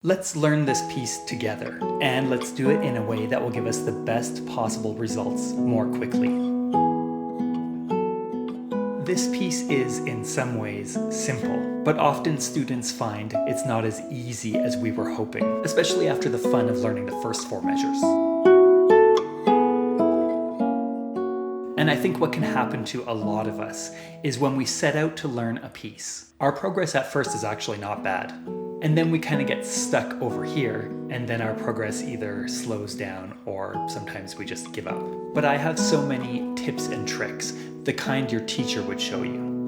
Let's learn this piece together, and let's do it in a way that will give us the best possible results more quickly. This piece is, in some ways, simple, but often students find it's not as easy as we were hoping, especially after the fun of learning the first 4 measures. And I think what can happen to a lot of us is when we set out to learn a piece, our progress at first is actually not bad. And then we kind of get stuck over here, and then our progress either slows down or sometimes we just give up. But I have so many tips and tricks, the kind your teacher would show you.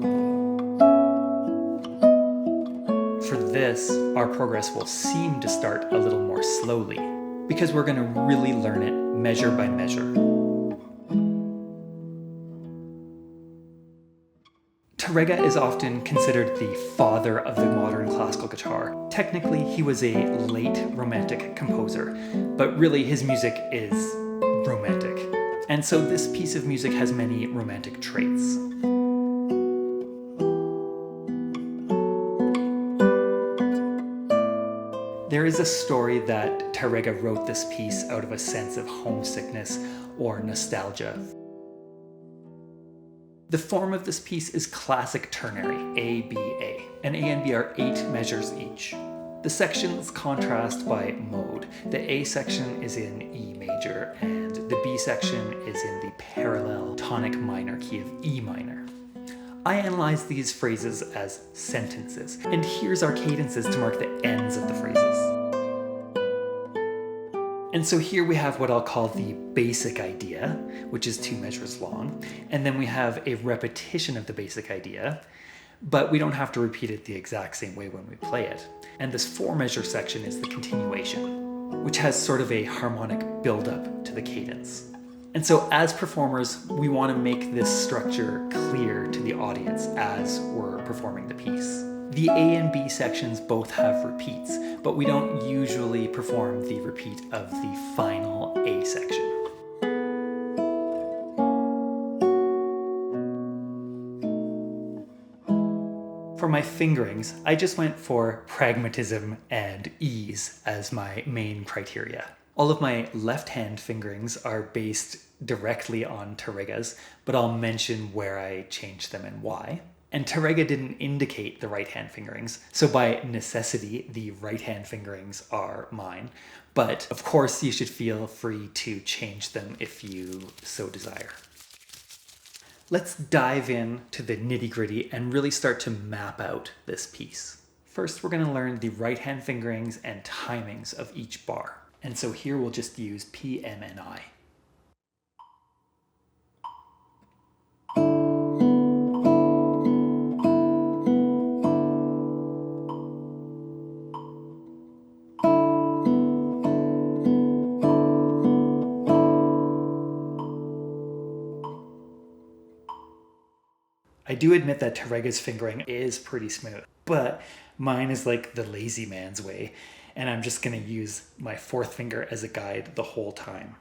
For this, our progress will seem to start a little more slowly, because we're going to really learn it measure by measure. Tárrega is often considered the father of the modern classical guitar. Technically, he was a late Romantic composer, but really his music is romantic. And so this piece of music has many romantic traits. There is a story that Tárrega wrote this piece out of a sense of homesickness or nostalgia. The form of this piece is classic ternary, A-B-A, and A and B are 8 measures each. The sections contrast by mode. The A section is in E major, and the B section is in the parallel tonic minor key of E minor. I analyze these phrases as sentences, and here's our cadences to mark the ends of the phrases. And so here we have what I'll call the basic idea, which is 2 measures long, and then we have a repetition of the basic idea, but we don't have to repeat it the exact same way when we play it. And this 4-measure section is the continuation, which has sort of a harmonic build-up to the cadence. And so as performers, we want to make this structure clear to the audience as we're performing the piece. The A and B sections both have repeats, but we don't usually perform the repeat of the final A section. For my fingerings, I just went for pragmatism and ease as my main criteria. All of my left-hand fingerings are based directly on Tárrega's, but I'll mention where I changed them and why. And Tárrega didn't indicate the right-hand fingerings, so by necessity, the right-hand fingerings are mine. But of course, you should feel free to change them if you so desire. Let's dive in to the nitty-gritty and really start to map out this piece. First, we're going to learn the right-hand fingerings and timings of each bar. And so here we'll just use P, M, and I. I do admit that Tárrega's fingering is pretty smooth, but mine is like the lazy man's way, and I'm just going to use my 4th finger as a guide the whole time.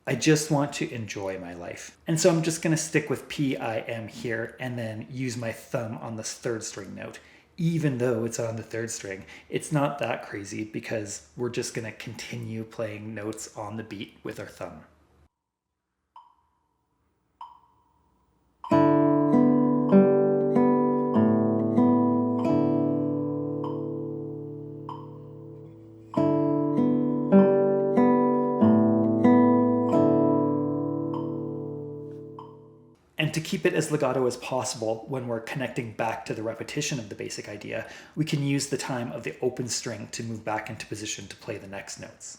I just want to enjoy my life. And so I'm just going to stick with P, I, M here and then use my thumb on this 3rd string note. Even though it's on the 3rd string, it's not that crazy because we're just going to continue playing notes on the beat with our thumb. And to keep it as legato as possible when we're connecting back to the repetition of the basic idea, we can use the time of the open string to move back into position to play the next notes.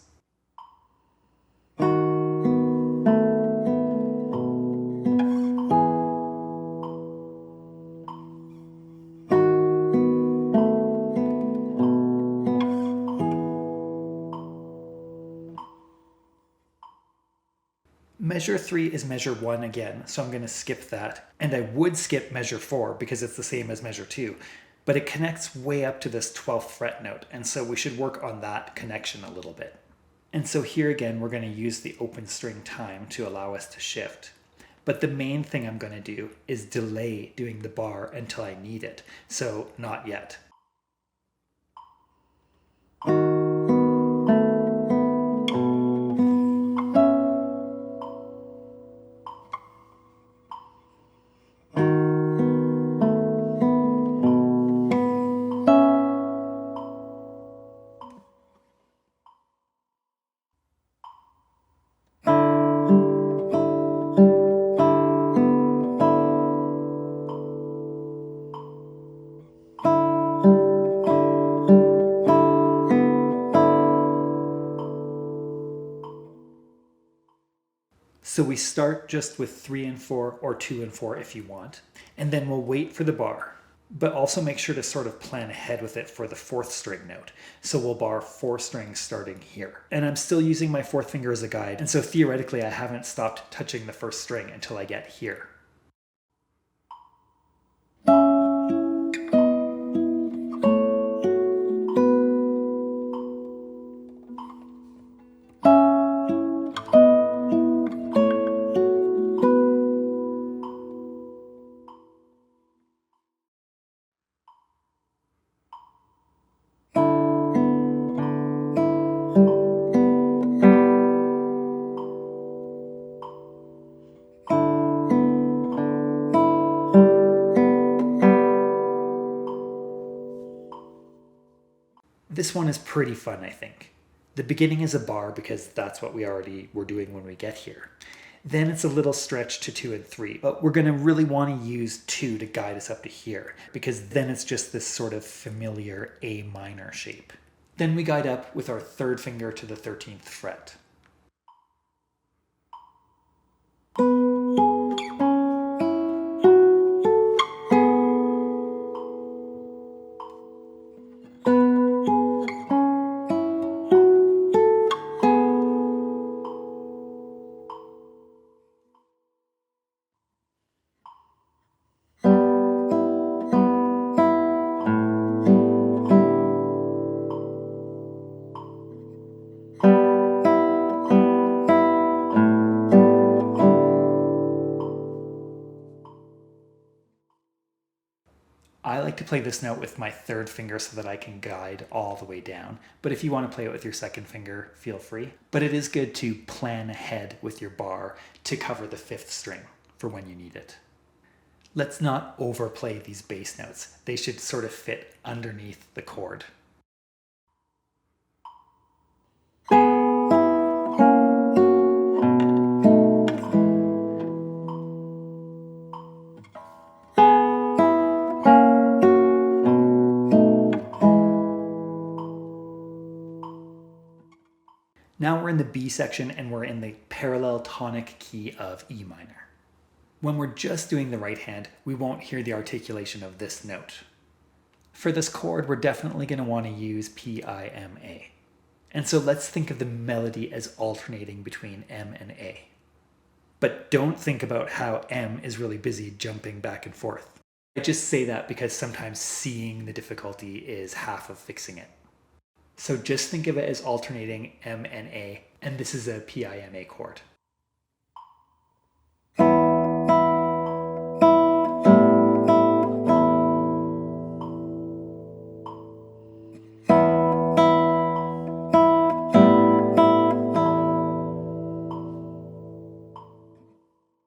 Measure 3 is measure 1 again, so I'm going to skip that. And I would skip measure 4 because it's the same as measure 2. but it connects way up to this 12th fret note, and so we should work on that connection a little bit. And so here again, we're going to use the open string time to allow us to shift. But the main thing I'm going to do is delay doing the bar until I need it, so not yet. So we start just with 3 and 4 or 2 and 4 if you want, and then we'll wait for the bar, but also make sure to sort of plan ahead with it for the 4th string note. So we'll bar 4 strings starting here. And I'm still using my 4th finger as a guide, and so theoretically I haven't stopped touching the 1st string until I get here. This one is pretty fun, I think. The beginning is a bar because that's what we already were doing when we get here. Then it's a little stretch to 2 and 3, but we're going to really want to use 2 to guide us up to here, because then it's just this sort of familiar A minor shape. Then we guide up with our 3rd finger to the 13th fret. I like to play this note with my 3rd finger so that I can guide all the way down. But if you want to play it with your 2nd finger, feel free. But it is good to plan ahead with your bar to cover the 5th string for when you need it. Let's not overplay these bass notes. They should sort of fit underneath the chord. Now we're in the B section and we're in the parallel tonic key of E minor. When we're just doing the right hand, we won't hear the articulation of this note. For this chord, we're definitely going to want to use P-I-M-A. And so let's think of the melody as alternating between M and A. But don't think about how M is really busy jumping back and forth. I just say that because sometimes seeing the difficulty is half of fixing it. So just think of it as alternating M and A, and this is a P-I-M-A chord.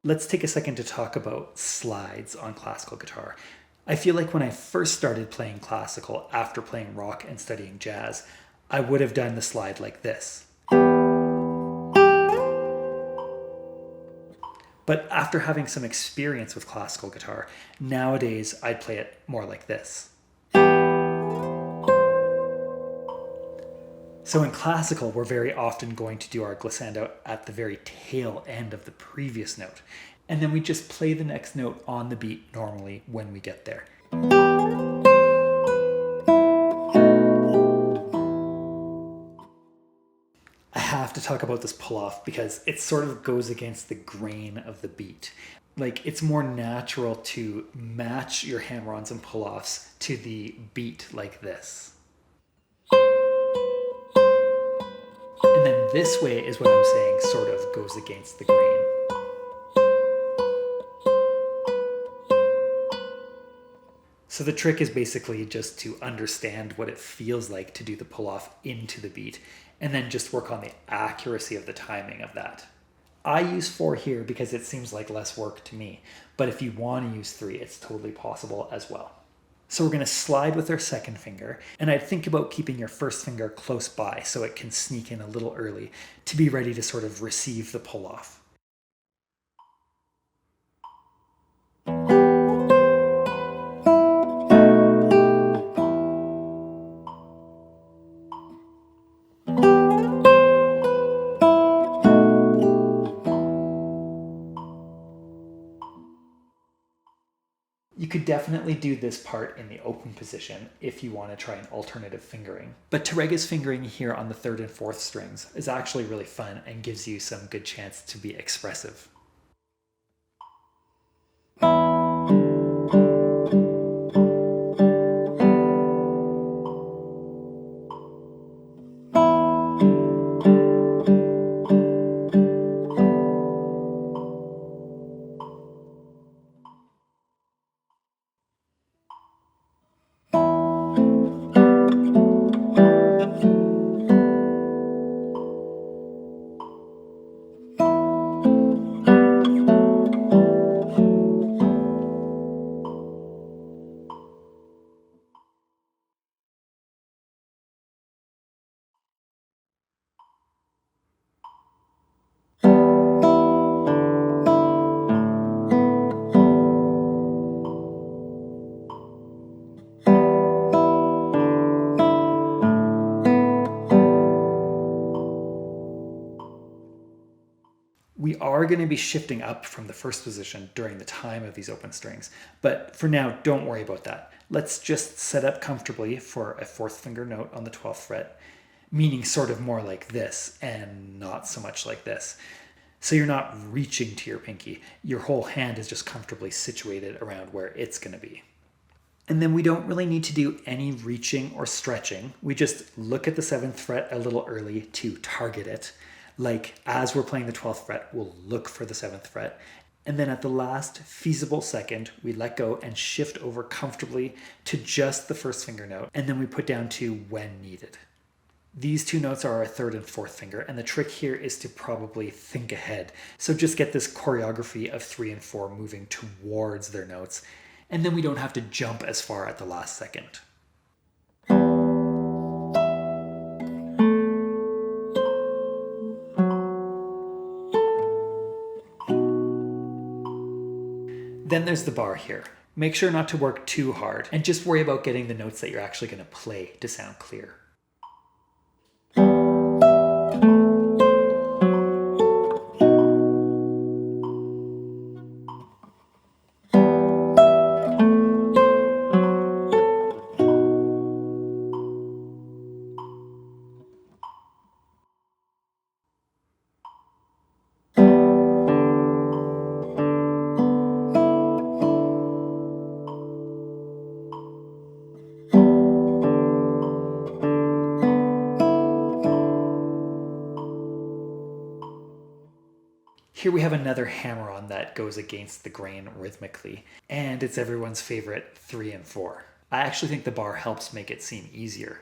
Let's take a second to talk about slides on classical guitar. I feel like when I first started playing classical after playing rock and studying jazz, I would have done the slide like this. But after having some experience with classical guitar, nowadays I'd play it more like this. So in classical, we're very often going to do our glissando at the very tail end of the previous note. And then we just play the next note on the beat normally when we get there. I have to to talk about this pull-off because it sort of goes against the grain of the beat. Like, it's more natural to match your hammer-ons and pull-offs to the beat like this. And then this way is what I'm saying sort of goes against the grain. So the trick is basically just to understand what it feels like to do the pull-off into the beat, and then just work on the accuracy of the timing of that. I use 4 here because it seems like less work to me, but if you want to use 3, it's totally possible as well. So we're going to slide with our second finger, and I'd think about keeping your first finger close by so it can sneak in a little early to be ready to sort of receive the pull-off. You could definitely do this part in the open position if you want to try an alternative fingering. But Tárrega's fingering here on the 3rd and 4th strings is actually really fun and gives you some good chance to be expressive. We are going to be shifting up from the first position during the time of these open strings, but for now, don't worry about that. Let's just set up comfortably for a 4th finger note on the 12th fret, meaning sort of more like this and not so much like this. So you're not reaching to your pinky. Your whole hand is just comfortably situated around where it's going to be. And then we don't really need to do any reaching or stretching. We just look at the 7th fret a little early to target it. Like, as we're playing the 12th fret, we'll look for the 7th fret. And then at the last feasible second, we let go and shift over comfortably to just the 1st finger note. And then we put down 2 when needed. These 2 notes are our 3rd and 4th finger. And the trick here is to probably think ahead. So just get this choreography of 3 and 4 moving towards their notes. And then we don't have to jump as far at the last second. Then there's the bar here. Make sure not to work too hard and just worry about getting the notes that you're actually going to play to sound clear. Here we have another hammer-on that goes against the grain rhythmically, and it's everyone's favorite 3 and 4. I actually think the bar helps make it seem easier.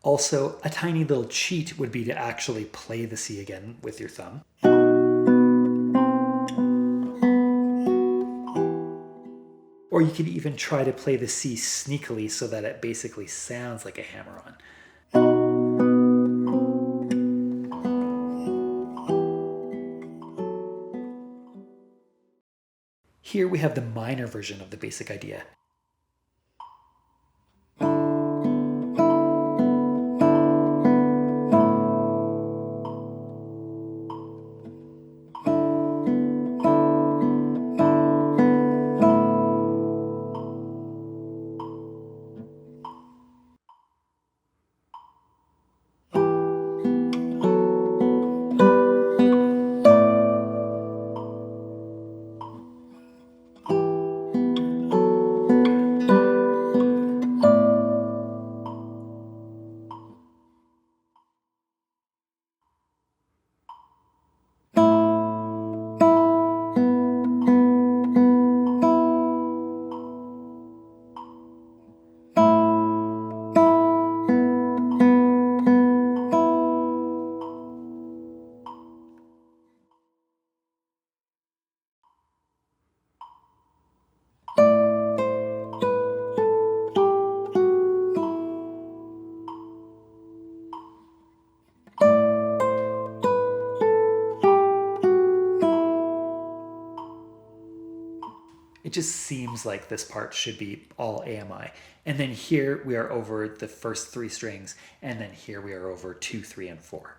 Also, a tiny little cheat would be to actually play the C again with your thumb. Or you could even try to play the C sneakily so that it basically sounds like a hammer-on. Here we have the minor version of the basic idea. just seems like this part should be all AMI. And then here we are over the first 3 strings, and then here we are over 2, 3, and 4.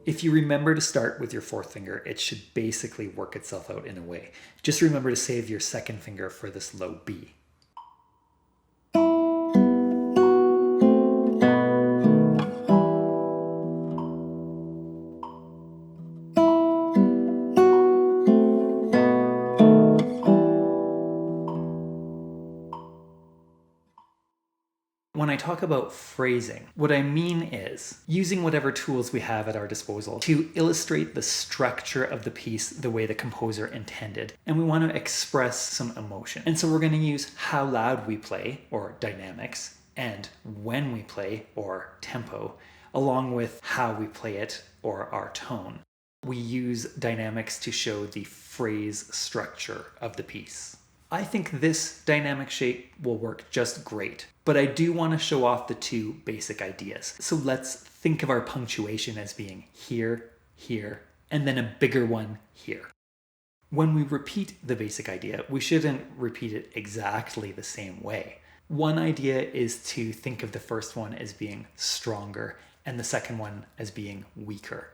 If you remember to start with your 4th finger, it should basically work itself out in a way. Just remember to save your 2nd finger for this low B. When I talk about phrasing, what I mean is using whatever tools we have at our disposal to illustrate the structure of the piece the way the composer intended. And we want to express some emotion. And so we're going to use how loud we play, or dynamics, and when we play, or tempo, along with how we play it, or our tone. We use dynamics to show the phrase structure of the piece. I think this dynamic shape will work just great, but I do want to show off the 2 basic ideas. So let's think of our punctuation as being here, here, and then a bigger one here. When we repeat the basic idea, we shouldn't repeat it exactly the same way. One idea is to think of the first one as being stronger and the second one as being weaker,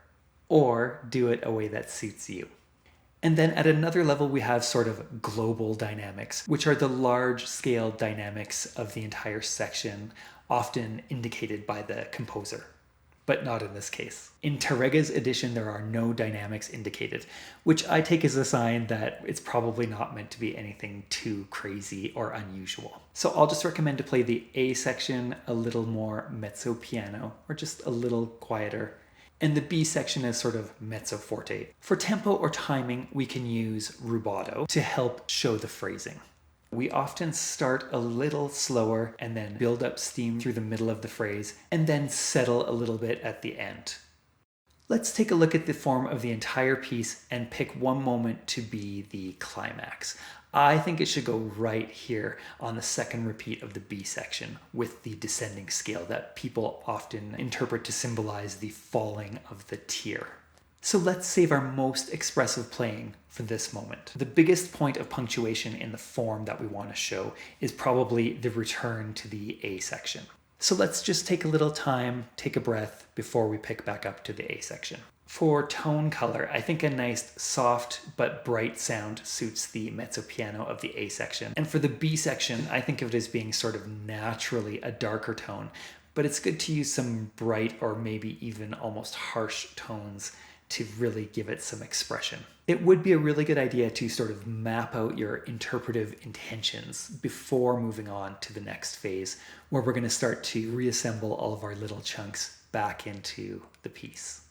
or do it a way that suits you. And then at another level, we have sort of global dynamics, which are the large-scale dynamics of the entire section, often indicated by the composer, but not in this case. In Tárrega's edition, there are no dynamics indicated, which I take as a sign that it's probably not meant to be anything too crazy or unusual. So I'll just recommend to play the A section a little more mezzo piano, or just a little quieter, and the B section is sort of mezzo forte. For tempo or timing, we can use rubato to help show the phrasing. We often start a little slower and then build up steam through the middle of the phrase and then settle a little bit at the end. Let's take a look at the form of the entire piece and pick one moment to be the climax. I think it should go right here on the second repeat of the B section with the descending scale that people often interpret to symbolize the falling of the tear. So let's save our most expressive playing for this moment. The biggest point of punctuation in the form that we want to show is probably the return to the A section. So let's just take a little time, take a breath before we pick back up to the A section. For tone color, I think a nice soft but bright sound suits the mezzo piano of the A section. And for the B section, I think of it as being sort of naturally a darker tone, but it's good to use some bright or maybe even almost harsh tones to really give it some expression. It would be a really good idea to sort of map out your interpretive intentions before moving on to the next phase, where we're going to start to reassemble all of our little chunks back into the piece.